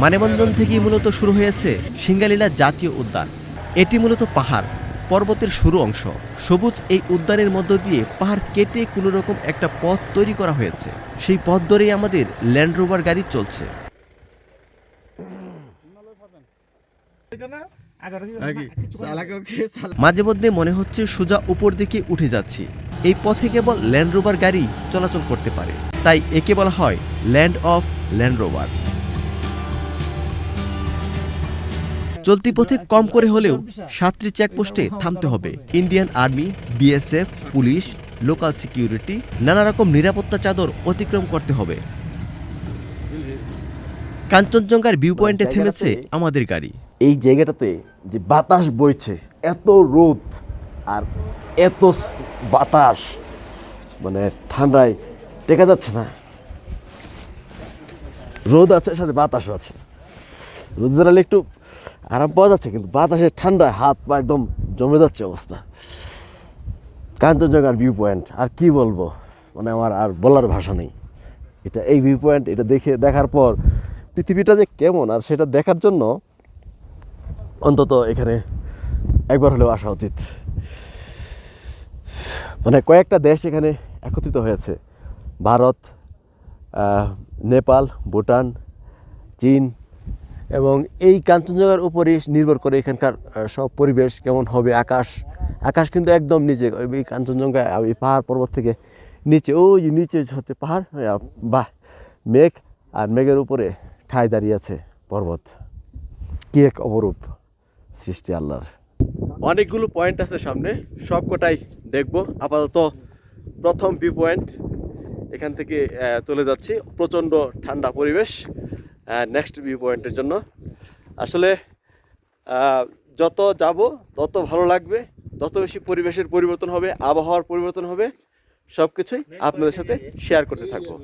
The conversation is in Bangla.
মানেবন্ধন থেকেই মূলত শুরু হয়েছে সিঙ্গালীলা জাতীয় উদ্যান। এটি মূলত পাহাড় পর্বতের শুরু অংশ। সবুজ এই উদ্যানের মধ্য দিয়ে পাহাড় কেটে কোনো রকম একটা পথ তৈরি করা হয়েছে। সেই পথ ধরেই আমাদের ল্যান্ড রোভার গাড়ি চলছে। মাঝে মধ্যে মনে হচ্ছে সোজা উপর দিকে উঠে যাচ্ছি। এই পথে কেবল ল্যান্ড রোভার গাড়ি চলাচল করতে পারে, তাই একে বলা হয় ল্যান্ড অফ ল্যান্ড রোভার। চলতি পথে কম করে হলেও 7টি চেকপোস্টে থামতে হবে। Indian army, BSF, police, local security, নানা রকম নিরাপত্তা চাদর অতিক্রম করতে হবে। কাঞ্চনজঙ্ঘার ভিউ পয়েন্টে থেমেছে আমাদের গাড়ি। এই জায়গাটাতে যে বাতাস বইছে, এত রোদ আর এত বাতাস, মানে ঠান্ডায় টেকা যাচ্ছে না। রোদ আছে, সাথে বাতাসও আছে। রোদ দাঁড়ালে একটু আরাম পাওয়া যাচ্ছে, কিন্তু বাতাসের ঠান্ডায় হাত পা একদম জমে যাচ্ছে অবস্থা। কাঞ্চনজঙ্ঘার ভিউ পয়েন্ট আর কি বলবো, মানে আমার আর বলার ভাষা নেই। এই ভিউ পয়েন্ট এটা দেখার পর পৃথিবীটা যে কেমন, আর সেটা দেখার জন্য অন্তত এখানে একবার হলেও আসা উচিত। মানে কয়েকটা দেশ এখানে একত্রিত হয়েছে: ভারত, নেপাল, ভুটান, চীন। এবং এই কাঞ্চনজঙ্ঘার উপরই নির্ভর করে এখানকার সব পরিবেশ কেমন হবে। আকাশ কিন্তু একদম নিচে, এই কাঞ্চনজঙ্ঘা এই পাহাড় পর্বত থেকে নিচে, ওই নিচে হচ্ছে পাহাড়, বাহ, মেঘ, আর মেঘের উপরে ঠায় দাঁড়িয়ে আছে পর্বত। কি এক অপরূপ সৃষ্টি আল্লাহর। অনেকগুলো পয়েন্ট আছে সামনে, সব কটাই দেখবো। আপাতত প্রথম ভিউ পয়েন্ট, এখান থেকে চলে যাচ্ছি। প্রচণ্ড ঠান্ডা পরিবেশ। নেক্সট ভিউ পয়েন্টের জন্য আসলে যত যাব তত ভালো লাগবে, তত বেশি পরিবেশের পরিবর্তন হবে, আবহাওয়ার পরিবর্তন হবে। সব কিছুই আপনাদের সাথে শেয়ার করতে থাকবো।